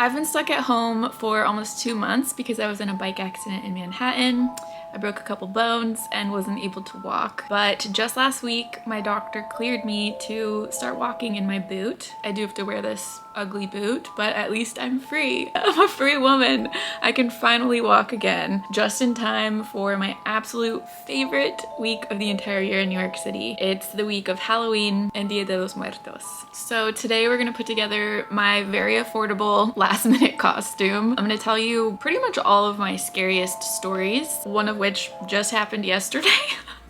I've been stuck at home for almost 2 months because I was in a bike accident in Manhattan. I broke a couple bones and wasn't able to walk. But just last week, my doctor cleared me to start walking in my boot. I do have to wear this ugly boot, but at least I'm free. I'm a free woman. I can finally walk again, just in time for my absolute favorite week of the entire year in New York City. It's the week of Halloween and Dia de los Muertos. So today we're gonna put together my very affordable last-minute costume. I'm gonna tell you pretty much all of my scariest stories, one of which just happened yesterday.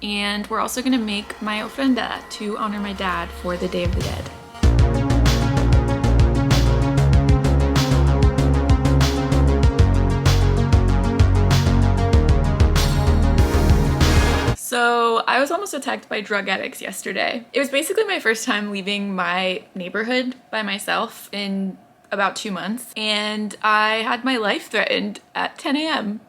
And we're also gonna make my ofrenda to honor my dad for the Day of the Dead. So I was almost attacked by drug addicts yesterday. It was basically my first time leaving my neighborhood by myself in about 2 months, and I had my life threatened at 10 a.m.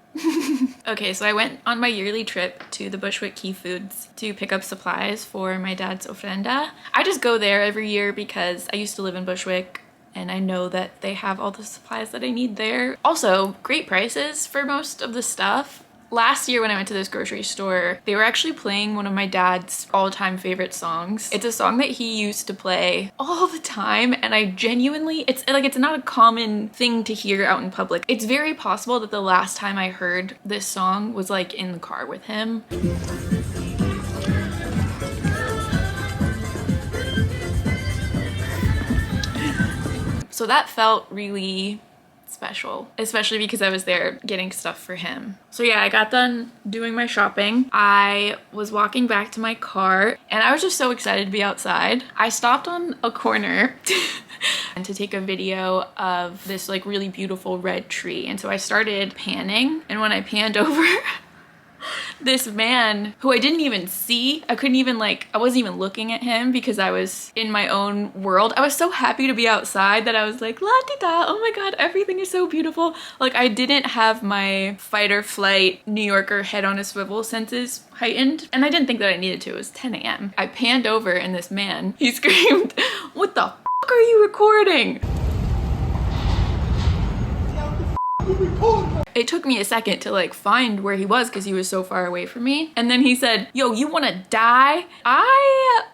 Okay, so I went on my yearly trip to the Bushwick Key Foods to pick up supplies for my dad's ofrenda. I just go there every year because I used to live in Bushwick and I know that they have all the supplies that I need there. Also, great prices for most of the stuff. Last year when I went to this grocery store, they were actually playing one of my dad's all-time favorite songs. It's a song that he used to play all the time, and I genuinely, it's not a common thing to hear out in public. It's very possible that the last time I heard this song was like in the car with him. So that felt really special, especially because I was there getting stuff for him. So yeah, I got done doing my shopping. I was walking back to my car and I was just so excited to be outside. I stopped on a corner and to take a video of this like really beautiful red tree. And so I started panning, and when I panned over, this man who I didn't even see, I wasn't even looking at him because I was in my own world. I was so happy to be outside that I was like, la-di-da, oh my god, everything is so beautiful. Like, I didn't have my fight or flight New Yorker head on a swivel senses heightened, and I didn't think that I needed to. It was 10 a.m. I panned over and this man, he screamed, "What the f*** are you recording?" It took me a second to like find where he was because he was so far away from me. And then he said, "Yo, you wanna die?" I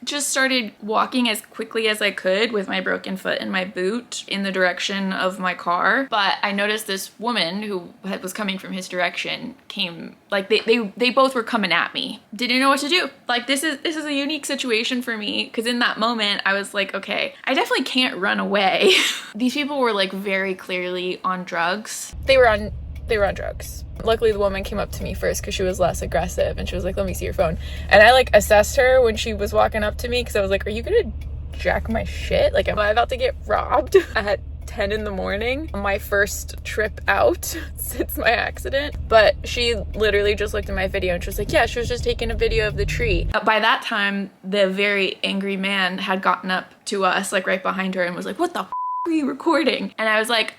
just started walking as quickly as I could with my broken foot and my boot in the direction of my car. But I noticed this woman who was coming from his direction came, like they both were coming at me. Didn't know what to do. Like this is a unique situation for me because in that moment I was like, okay, I definitely can't run away. These people were like very clearly on drugs. They were on drugs. Luckily, the woman came up to me first because she was less aggressive and she was like, "Let me see your phone." And I like assessed her when she was walking up to me because I was like, "Are you gonna jack my shit? Like, am I about to get robbed at 10 in the morning? My first trip out since my accident." But she literally just looked at my video and she was like, "Yeah, she was just taking a video of the tree." By that time, the very angry man had gotten up to us like right behind her and was like, "What the f*** are you recording?" And I was like,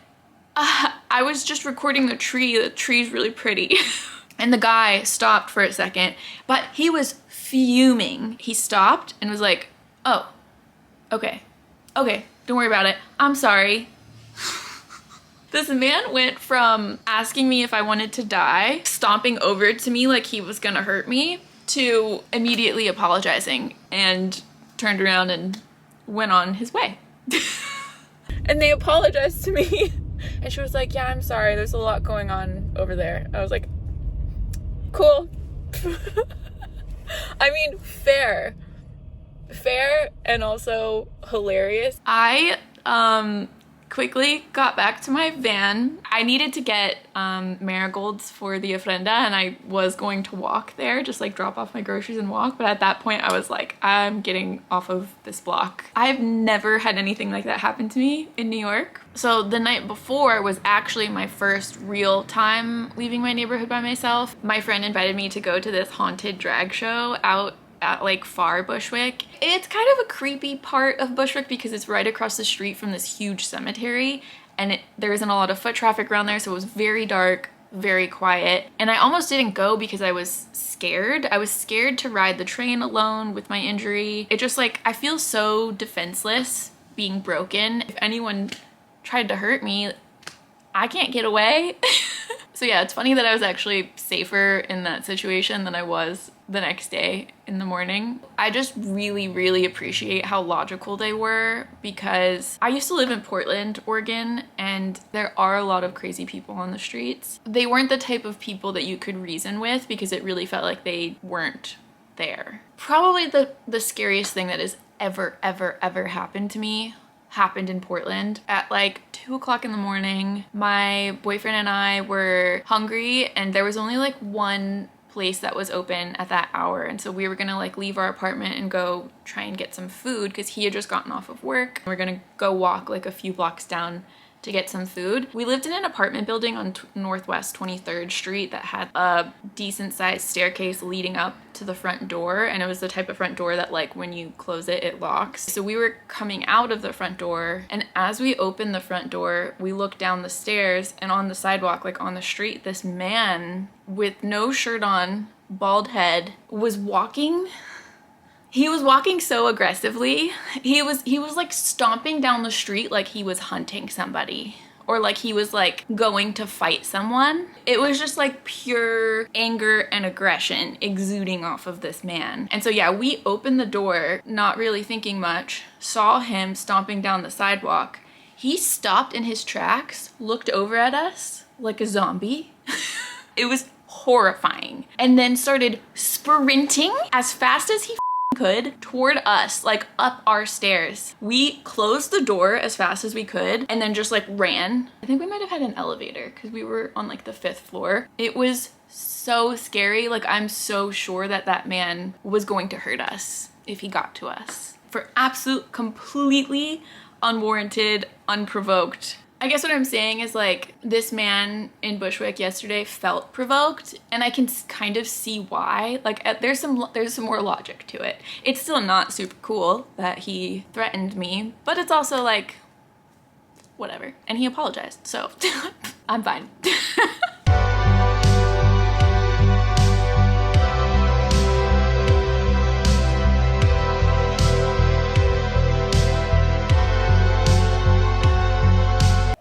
I was just recording the tree. The tree's really pretty." And the guy stopped for a second, but he was fuming. He stopped and was like, "Oh, okay, don't worry about it. I'm sorry." This man went from asking me if I wanted to die, stomping over to me like he was gonna hurt me, to immediately apologizing and turned around and went on his way. And they apologized to me. And she was like, "Yeah, I'm sorry, there's a lot going on over there." I was like, cool. I mean, fair and also hilarious. I quickly got back to my van. I needed to get marigolds for the ofrenda, and I was going to walk there, just like drop off my groceries and walk. But at that point I was like, I'm getting off of this block. I've never had anything like that happen to me in New York. So the night before was actually my first real time leaving my neighborhood by myself. My friend invited me to go to this haunted drag show out at like far Bushwick. It's kind of a creepy part of Bushwick because it's right across the street from this huge cemetery, and there isn't a lot of foot traffic around there, so it was very dark, very quiet. And I almost didn't go because I was scared. I was scared to ride the train alone with my injury. It just like, I feel so defenseless being broken. If anyone tried to hurt me, I can't get away. So yeah, it's funny that I was actually safer in that situation than I was the next day in the morning. I just really, really appreciate how logical they were, because I used to live in Portland, Oregon, and there are a lot of crazy people on the streets. They weren't the type of people that you could reason with, because it really felt like they weren't there. Probably the scariest thing that has ever happened to me happened in Portland at like 2 o'clock in the morning. My boyfriend and I were hungry, and there was only like one place that was open at that hour, and so we were gonna like leave our apartment and go try and get some food because he had just gotten off of work. We're gonna go walk like a few blocks down to get some food. We lived in an apartment building on Northwest 23rd Street that had a decent sized staircase leading up to the front door, and it was the type of front door that like when you close it, it locks. So we were coming out of the front door, and as we opened the front door, we looked down the stairs, and on the sidewalk, like on the street, this man with no shirt on, bald head, was walking. He was walking so aggressively. He was like stomping down the street like he was hunting somebody, or like he was like going to fight someone. It was just like pure anger and aggression exuding off of this man. And so yeah, we opened the door, not really thinking much, saw him stomping down the sidewalk. He stopped in his tracks, looked over at us like a zombie. It was horrifying. And then started sprinting as fast as he could toward us, like up our stairs. We closed the door as fast as we could and then just like ran. I think we might have had an elevator because we were on like the 5th floor. It was so scary. Like, I'm so sure that that man was going to hurt us if he got to us for absolute, completely unwarranted, unprovoked. I guess what I'm saying is like, this man in Bushwick yesterday felt provoked, and I can kind of see why. Like, there's some more logic to it. It's still not super cool that he threatened me, but it's also like, whatever. And he apologized, so I'm fine.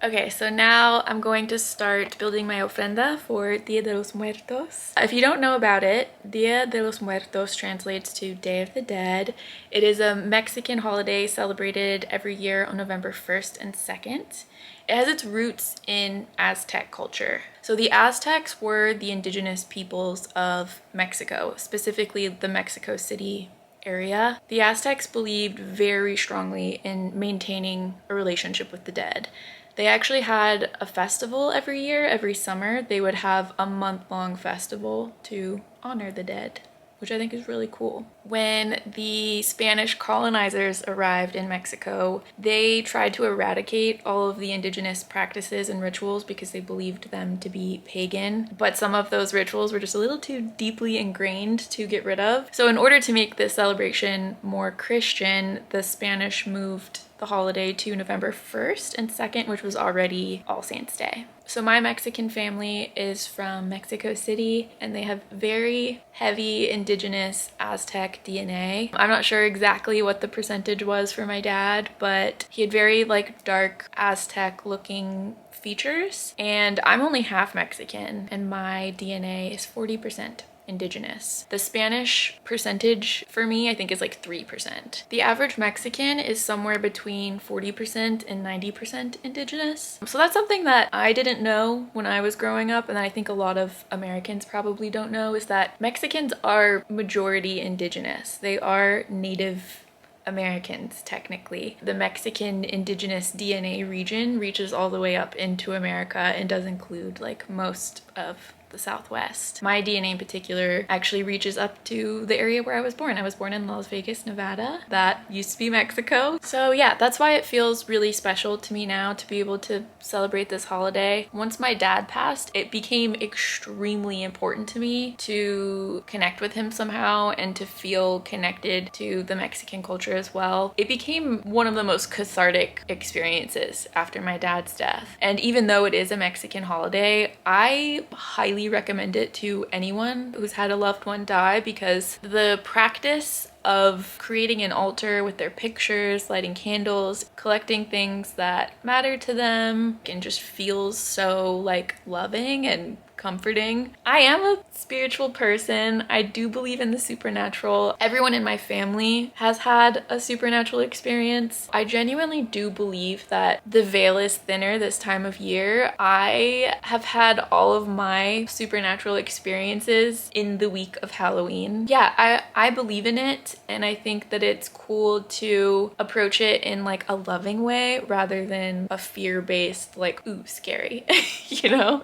Okay, so now I'm going to start building my ofrenda for Dia de los Muertos. If you don't know about it, Dia de los Muertos translates to Day of the Dead. It is a Mexican holiday celebrated every year on November 1st and 2nd. It has its roots in Aztec culture. So the Aztecs were the indigenous peoples of Mexico, specifically the Mexico City area. The Aztecs believed very strongly in maintaining a relationship with the dead. They actually had a festival every year, every summer. They would have a month-long festival to honor the dead, which I think is really cool. When the Spanish colonizers arrived in Mexico, they tried to eradicate all of the indigenous practices and rituals because they believed them to be pagan, but some of those rituals were just a little too deeply ingrained to get rid of. So in order to make this celebration more Christian, the Spanish moved the holiday to November 1st and 2nd, which was already All Saints Day. So my Mexican family is from Mexico City, and they have very heavy indigenous Aztec DNA. I'm not sure exactly what the percentage was for my dad, but he had very like dark Aztec looking features, and I'm only half Mexican, and my DNA is 40% indigenous. The Spanish percentage for me, I think, is like 3%. The average Mexican is somewhere between 40% and 90% indigenous. So that's something that I didn't know when I was growing up, and I think a lot of Americans probably don't know, is that Mexicans are majority indigenous. They are Native Americans, technically. The Mexican indigenous DNA region reaches all the way up into America and does include like most of the Southwest. My DNA in particular actually reaches up to the area where I was born. I was born in Las Vegas, Nevada. That used to be Mexico. So yeah, that's why it feels really special to me now to be able to celebrate this holiday. Once my dad passed, it became extremely important to me to connect with him somehow and to feel connected to the Mexican culture as well. It became one of the most cathartic experiences after my dad's death. And even though it is a Mexican holiday, I highly highly recommend it to anyone who's had a loved one die, because the practice of creating an altar with their pictures, lighting candles, collecting things that matter to them, and just feels so like loving and comforting. I am a spiritual person. I do believe in the supernatural. Everyone in my family has had a supernatural experience. I genuinely do believe that the veil is thinner this time of year. I have had all of my supernatural experiences in the week of Halloween. Yeah, I believe in it, and I think that it's cool to approach it in like a loving way rather than a fear-based like, ooh, scary, you know?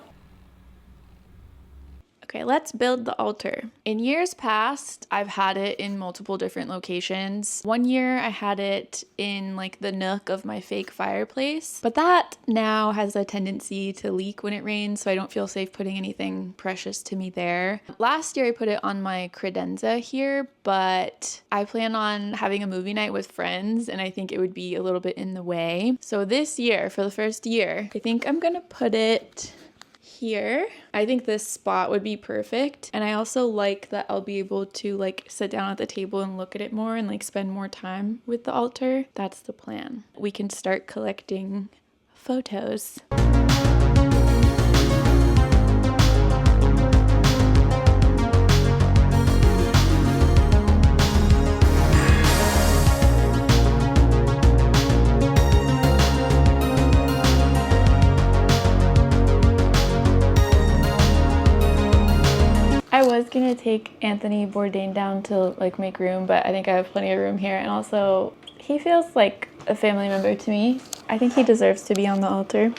Okay, let's build the altar. In years past, I've had it in multiple different locations. One year I had it in like the nook of my fake fireplace, but that now has a tendency to leak when it rains, so I don't feel safe putting anything precious to me there. Last year I put it on my credenza here, but I plan on having a movie night with friends and I think it would be a little bit in the way. So this year, for the first year, I think I'm gonna put it here. I think this spot would be perfect, and I also like that I'll be able to like sit down at the table and look at it more and like spend more time with the altar. That's the plan. We can start collecting photos. I was gonna take Anthony Bourdain down to like make room, but I think I have plenty of room here, and also he feels like a family member to me. I think he deserves to be on the altar.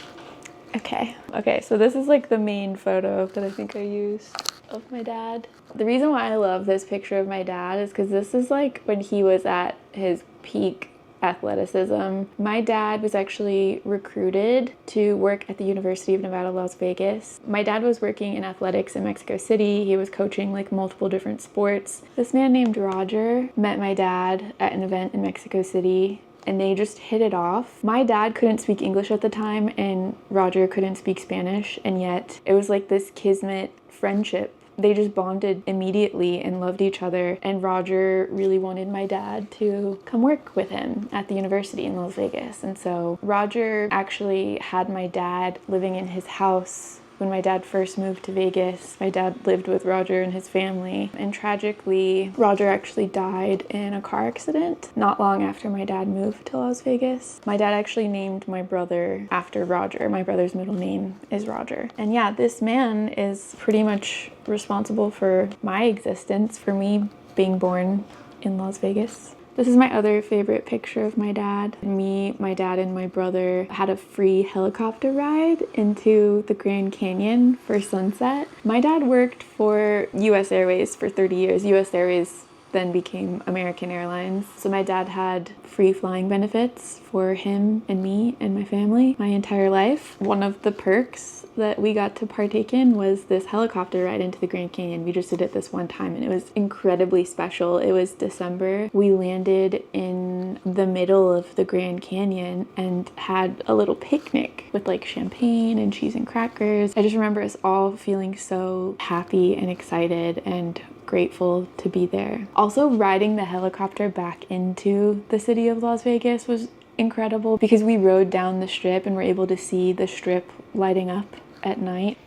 Okay, so this is like the main photo that I think I used of my dad. The reason why I love this picture of my dad is because this is like when he was at his peak athleticism. My dad was actually recruited to work at the University of Nevada, Las Vegas. My dad was working in athletics in Mexico City. He was coaching like multiple different sports. This man named Roger met my dad at an event in Mexico City, and they just hit it off. My dad couldn't speak English at the time, and Roger couldn't speak Spanish, and yet it was like this kismet friendship. They just bonded immediately and loved each other, and Roger really wanted my dad to come work with him at the university in Las Vegas. And so Roger actually had my dad living in his house. When my dad first moved to Vegas, my dad lived with Roger and his family, and tragically, Roger actually died in a car accident not long after my dad moved to Las Vegas. My dad actually named my brother after Roger. My brother's middle name is Roger. And yeah, this man is pretty much responsible for my existence, for me being born in Las Vegas. This is my other favorite picture of my dad. Me, my dad, and my brother had a free helicopter ride into the Grand Canyon for sunset. My dad worked for US Airways for 30 years. US Airways then became American Airlines. So my dad had free flying benefits for him and me and my family my entire life. One of the perks that we got to partake in was this helicopter ride into the Grand Canyon. We just did it this one time and it was incredibly special. It was December. We landed in the middle of the Grand Canyon and had a little picnic with like champagne and cheese and crackers. I just remember us all feeling so happy and excited and grateful to be there. Also, riding the helicopter back into the city of Las Vegas was incredible because we rode down the strip and were able to see the strip lighting up at night.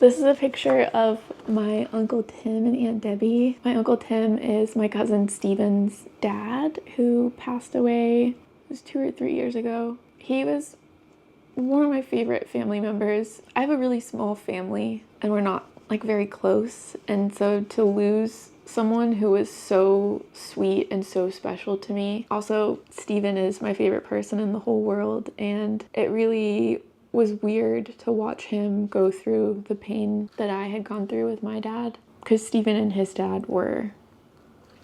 This is a picture of my Uncle Tim and Aunt Debbie. My Uncle Tim is my cousin Steven's dad, who passed away, it was 2 or 3 years ago. He was one of my favorite family members. I have a really small family and we're not like very close, and so to lose someone who was so sweet and so special to me. Also, Steven is my favorite person in the whole world, and it really was weird to watch him go through the pain that I had gone through with my dad, because Steven and his dad were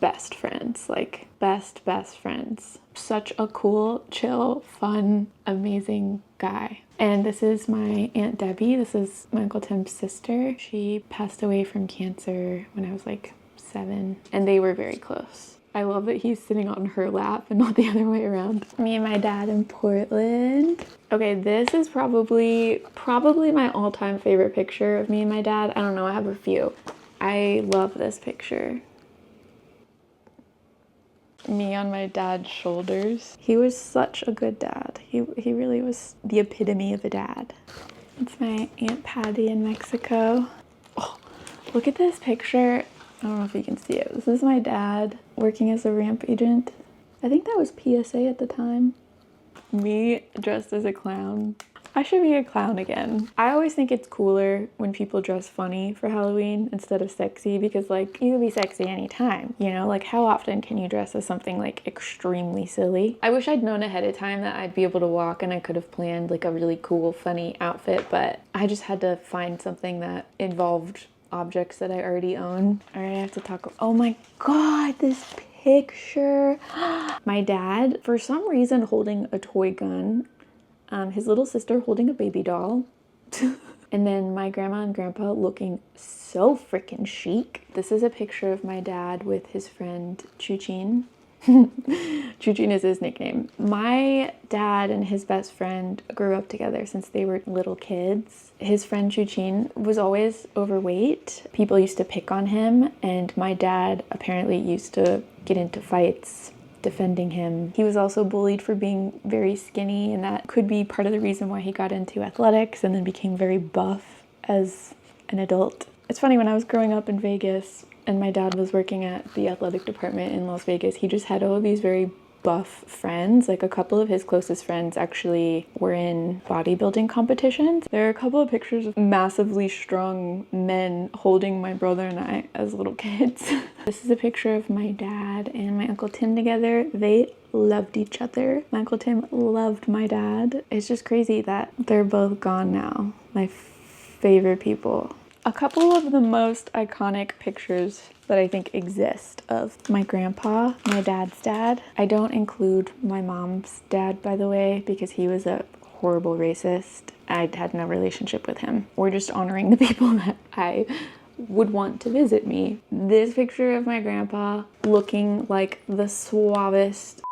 best friends, like best friends. Such a cool, chill, fun, amazing guy. And this is my Aunt Debbie. This is my Uncle Tim's sister. She passed away from cancer when I was like 7, and they were very close. I love that he's sitting on her lap and not the other way around. Me and my dad in Portland. Okay, this is probably my all-time favorite picture of me and my dad. I don't know, I have a few. I love this picture. Me on my dad's shoulders. He was such a good dad. He really was the epitome of a dad. It's my Aunt Patty in Mexico. Oh, look at this picture. I don't know if you can see it. This is my dad working as a ramp agent. I think that was PSA at the time. Me dressed as a clown. I should be a clown again. I always think it's cooler when people dress funny for Halloween instead of sexy, because like you can be sexy anytime, you know? Like how often can you dress as something like extremely silly? I wish I'd known ahead of time that I'd be able to walk and I could have planned like a really cool, funny outfit, but I just had to find something that involved objects that I already own. All right, I have to talk. Oh my God, this picture. My dad, for some reason, holding a toy gun. His little sister holding a baby doll. And then my grandma and grandpa looking so freaking chic. This is a picture of my dad with his friend Chuchin. Chuchin is his nickname. My dad and his best friend grew up together since they were little kids. His friend Chuchin was always overweight. People used to pick on him, and my dad apparently used to get into fights defending him. He was also bullied for being very skinny, and that could be part of the reason why he got into athletics and then became very buff as an adult. It's funny, when I was growing up in Vegas and my dad was working at the athletic department in Las Vegas, he just had all of these very buff friends. Like a couple of his closest friends actually were in bodybuilding competitions. There are a couple of pictures of massively strong men holding my brother and I as little kids. This is a picture of my dad and my Uncle Tim together. They loved each other. My Uncle Tim loved my dad. It's just crazy that they're both gone now. My favorite people. A couple of the most iconic pictures that I think exist of my grandpa, my dad's dad. I don't include my mom's dad, by the way, because he was a horrible racist. I had no relationship with him. We're just honoring the people that I would want to visit me. This picture of my grandpa looking like the suavest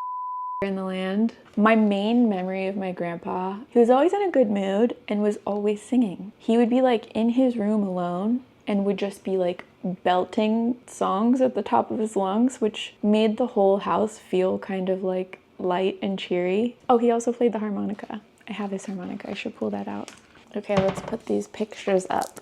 in the land. My main memory of my grandpa, he was always in a good mood and was always singing. He would be like in his room alone and would just be like belting songs at the top of his lungs, which made the whole house feel kind of like light and cheery. Oh, he also played the harmonica. I have his harmonica. I should pull that out. Okay, let's put these pictures up.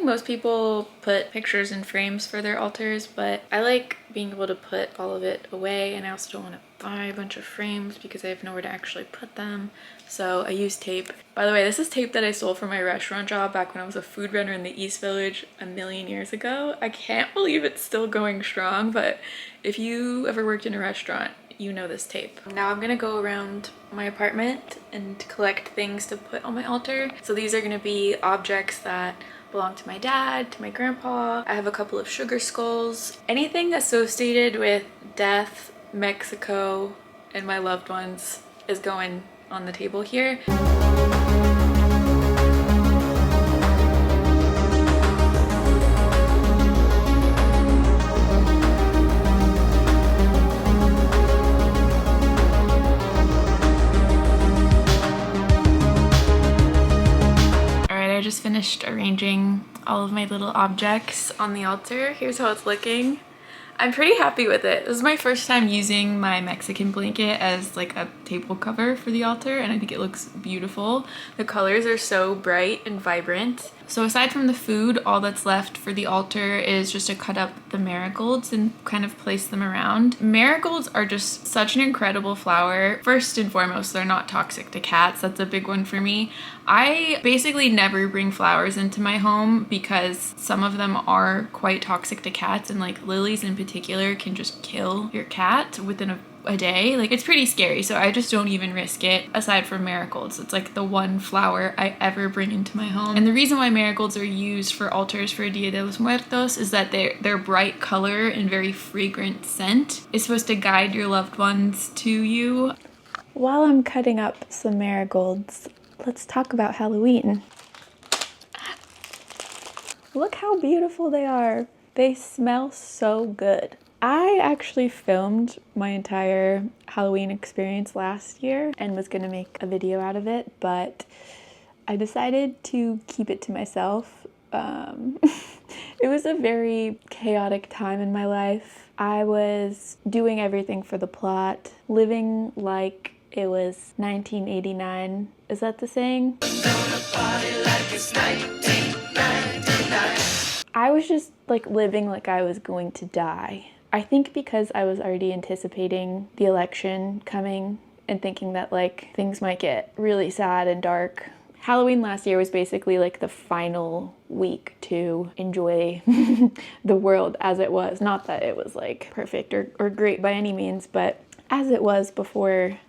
Most people put pictures in frames for their altars, but I like being able to put all of it away, and I also don't want to buy a bunch of frames because I have nowhere to actually put them. So I use tape. By the way, this is tape that I stole from my restaurant job back when I was a food runner in the East Village a million years ago. I can't believe it's still going strong, but if you ever worked in a restaurant, you know this tape. Now I'm gonna go around my apartment and collect things to put on my altar. So these are gonna be objects that belong to my dad, to my grandpa. I have a couple of sugar skulls. Anything associated with death, Mexico, and my loved ones is going on the table here. I just finished arranging all of my little objects on the altar. Here's how it's looking. I'm pretty happy with it. This is my first time using my Mexican blanket as like a table cover for the altar, and I think it looks beautiful. The colors are so bright and vibrant. So aside from the food, all that's left for the altar is just to cut up the marigolds and kind of place them around. Marigolds are just such an incredible flower. First and foremost, they're not toxic to cats. That's a big one for me. I basically never bring flowers into my home because some of them are quite toxic to cats, and like lilies in particular can just kill your cat within a day. Like, it's pretty scary, so I just don't even risk it. Aside from marigolds, it's like the one flower I ever bring into my home. And the reason why marigolds are used for altars for Dia de los Muertos is that their bright color and very fragrant scent is supposed to guide your loved ones to you. While I'm cutting up some marigolds, let's talk about Halloween. Look how beautiful they are. They smell so good. I actually filmed my entire Halloween experience last year and was gonna make a video out of it, but I decided to keep it to myself. It was a very chaotic time in my life. I was doing everything for the plot, living like it was 1989. Is that the saying? I was just like living like I was going to die. I think because I was already anticipating the election coming and thinking that like things might get really sad and dark. Halloween last year was basically like the final week to enjoy the world as it was. Not that it was like perfect or great by any means, but as it was before,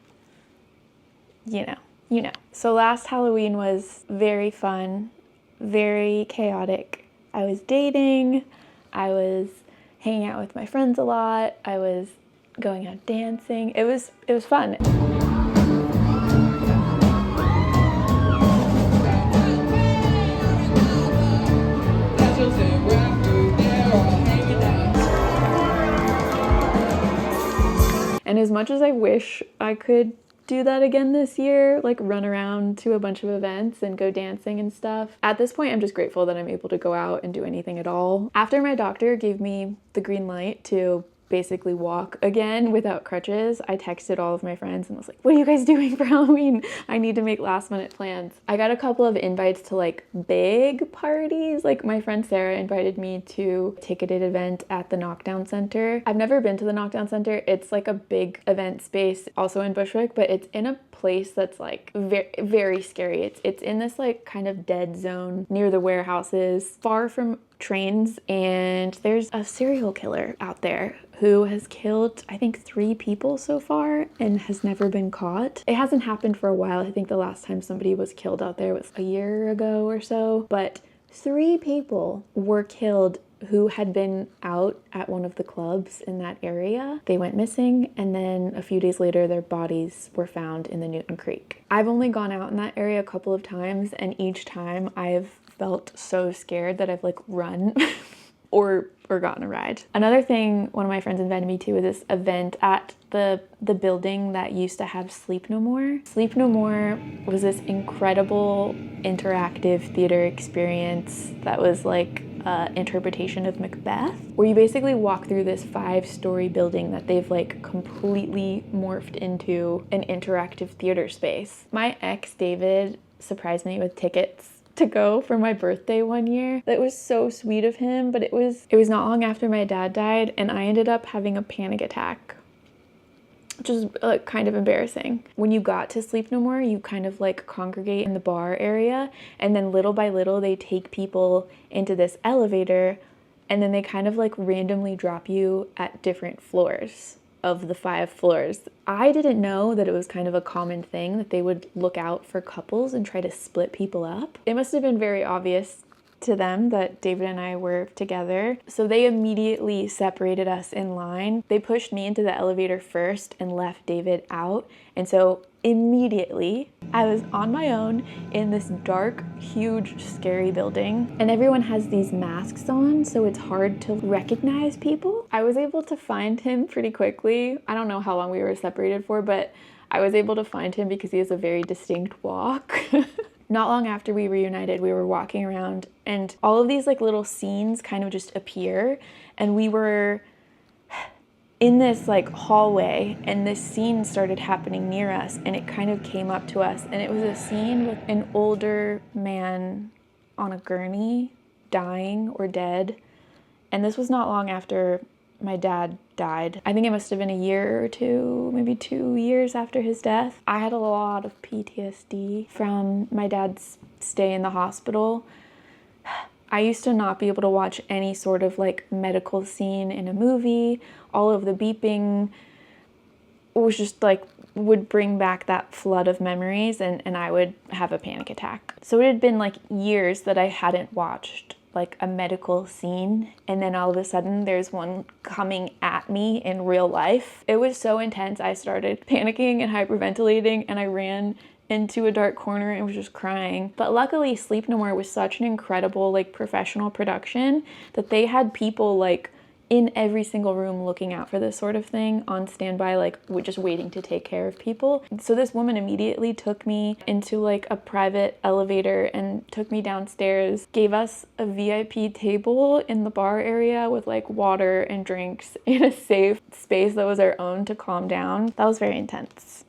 you know. So last Halloween was very fun, very chaotic. I was dating, I was hanging out with my friends a lot, I was going out dancing. It was fun. And as much as I wish I could do that again this year, like run around to a bunch of events and go dancing and stuff, at this point I'm just grateful that I'm able to go out and do anything at all. After my doctor gave me the green light to basically walk again without crutches, I texted all of my friends and was like, what are you guys doing for Halloween? I need to make last minute plans. I got a couple of invites to like big parties. Like my friend Sarah invited me to a ticketed event at the Knockdown Center. I've never been to the Knockdown Center. It's like a big event space also in Bushwick, but it's in a place that's like very, very scary. It's in this like kind of dead zone near the warehouses, far from trains, and there's a serial killer out there who has killed, I think, 3 people so far and has never been caught. It hasn't happened for a while. I think the last time somebody was killed out there was a year ago or so, but 3 people were killed who had been out at one of the clubs in that area. They went missing, and then a few days later their bodies were found in the Newton Creek. I've only gone out in that area a couple of times, and each time I've felt so scared that I've like run or gotten a ride. Another thing one of my friends invited me to was this event at the building that used to have Sleep No More. Sleep No More was this incredible interactive theater experience that was like interpretation of Macbeth, where you basically walk through this 5-story building that they've like completely morphed into an interactive theater space. My ex David surprised me with tickets to go for my birthday one year. That was so sweet of him, but it was not long after my dad died, and I ended up having a panic attack, which is kind of embarrassing. When you got to Sleep No More, you kind of like congregate in the bar area, and then little by little they take people into this elevator, and then they kind of like randomly drop you at different floors of the 5 floors. I didn't know that it was kind of a common thing that they would look out for couples and try to split people up. It must have been very obvious to them that David and I were together, so they immediately separated us in line. They pushed me into the elevator first and left David out, and so immediately I was on my own in this dark, huge, scary building, and everyone has these masks on, so it's hard to recognize people. I was able to find him pretty quickly. I don't know how long we were separated for, but I was able to find him because he has a very distinct walk. Not long after we reunited, we were walking around and all of these like little scenes kind of just appear, and we were in this like hallway and this scene started happening near us, and it kind of came up to us, and it was a scene with an older man on a gurney dying or dead. And this was not long after my dad died. I think it must have been a year or 2, maybe 2 years after his death. I had a lot of PTSD from my dad's stay in the hospital. I used to not be able to watch any sort of like medical scene in a movie. All of the beeping was just like, would bring back that flood of memories, and I would have a panic attack. So it had been like years that I hadn't watched like a medical scene, and then all of a sudden there's one coming at me in real life. It was so intense. I started panicking and hyperventilating, and I ran into a dark corner and was just crying. But luckily Sleep No More was such an incredible like professional production that they had people like in every single room looking out for this sort of thing, on standby, like just waiting to take care of people. So this woman immediately took me into like a private elevator and took me downstairs, gave us a VIP table in the bar area with like water and drinks in a safe space that was our own to calm down. That was very intense.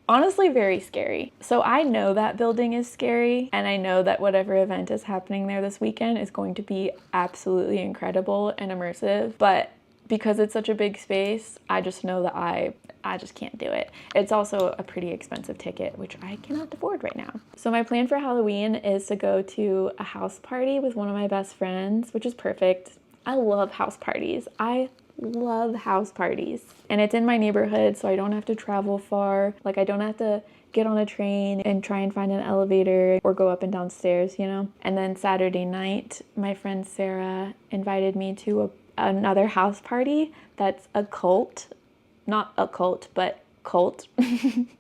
Honestly, very scary. So I know that building is scary, and I know that whatever event is happening there this weekend is going to be absolutely incredible and immersive, but because it's such a big space, I just know that I just can't do it. It's also a pretty expensive ticket, which I cannot afford right now. So my plan for Halloween is to go to a house party with one of my best friends, which is perfect. I love house parties. I love house parties. And it's in my neighborhood, so I don't have to travel far. Like, I don't have to get on a train and try and find an elevator or go up and down stairs, you know? And then Saturday night, my friend Sarah invited me to another house party that's a cult. Not a cult, but cult.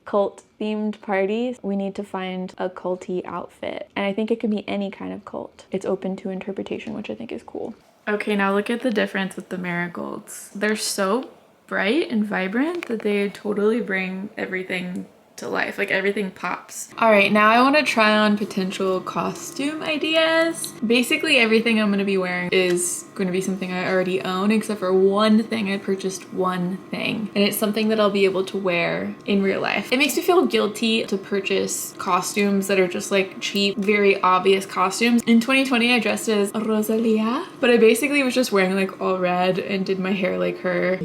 Cult themed party. We need to find a culty outfit. And I think it could be any kind of cult. It's open to interpretation, which I think is cool. Okay, now look at the difference with the marigolds. They're so bright and vibrant that they totally bring everything to life. Like, everything pops. All right, now I want to try on potential costume ideas. Basically everything I'm going to be wearing is going to be something I already own, except for one thing. I purchased one thing, and it's something that I'll be able to wear in real life. It makes me feel guilty to purchase costumes that are just like cheap, very obvious costumes. In 2020 I dressed as Rosalia, but I basically was just wearing like all red and did my hair like her.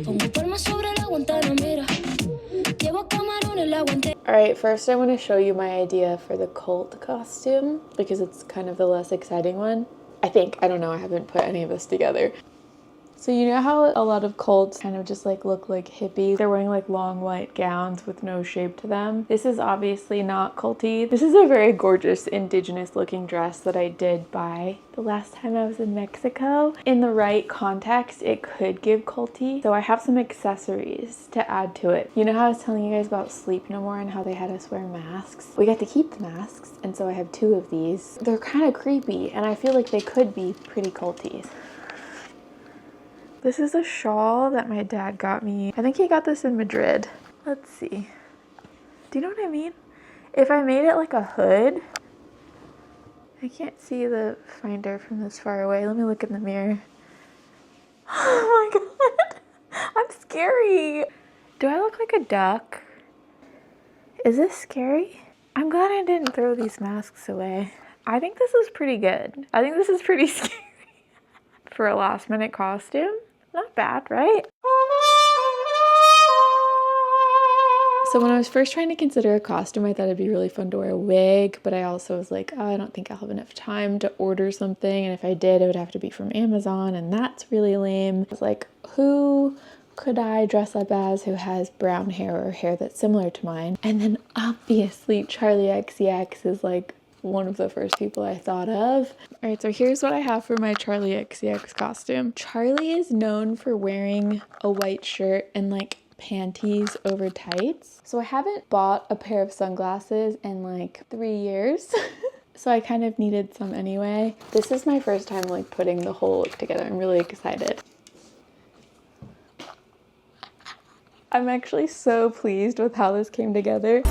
Alright, first I want to show you my idea for the cult costume, because it's kind of the less exciting one. I think. I don't know. I haven't put any of this together. So you know how a lot of cults kind of just like look like hippies? They're wearing like long white gowns with no shape to them. This is obviously not culty. This is a very gorgeous indigenous looking dress that I did buy the last time I was in Mexico. In the right context, it could give culty. So I have some accessories to add to it. You know how I was telling you guys about Sleep No More and how they had us wear masks? We got to keep the masks, and so I have 2 of these. They're kind of creepy, and I feel like they could be pretty culty. This is a shawl that my dad got me. I think he got this in Madrid. Let's see. Do you know what I mean? If I made it like a hood, I can't see the finder from this far away. Let me look in the mirror. Oh my god. I'm scary. Do I look like a duck? Is this scary? I'm glad I didn't throw these masks away. I think this is pretty good. I think this is pretty scary. For a last minute costume. Not bad, right? So when I was first trying to consider a costume, I thought it'd be really fun to wear a wig, but I also was like, oh, I don't think I'll have enough time to order something, and if I did, it would have to be from Amazon, and that's really lame. I was like, who could I dress up as who has brown hair or hair that's similar to mine? And then obviously Charlie XCX is like one of the first people I thought of. All right, so here's what I have for my Charlie XCX costume. Charlie is known for wearing a white shirt and like panties over tights. So I haven't bought a pair of sunglasses in like 3 years. So I kind of needed some anyway. This is my first time like putting the whole look together. I'm really excited. I'm actually so pleased with how this came together.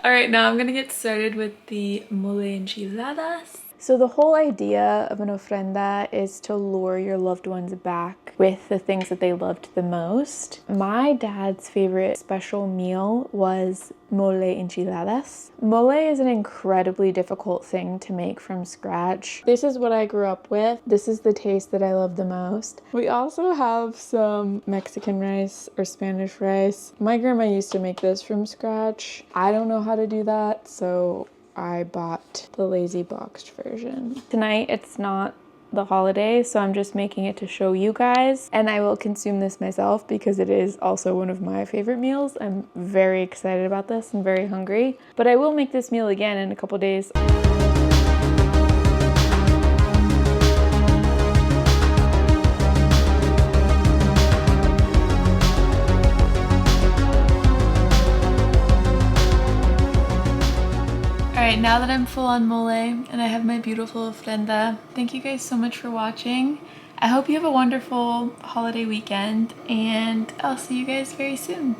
Alright, now I'm gonna get started with the mole enchiladas. So the whole idea of an ofrenda is to lure your loved ones back with the things that they loved the most. My dad's favorite special meal was mole enchiladas. Mole is an incredibly difficult thing to make from scratch. This is what I grew up with. This is the taste that I love the most. We also have some Mexican rice or Spanish rice. My grandma used to make this from scratch. I don't know how to do that, so I bought the lazy boxed version. Tonight it's not the holiday, so I'm just making it to show you guys, and I will consume this myself because it is also one of my favorite meals. I'm very excited about this and very hungry, but I will make this meal again in a couple days. Alright, now that I'm full on mole and I have my beautiful ofrenda, thank you guys so much for watching. I hope you have a wonderful holiday weekend, and I'll see you guys very soon.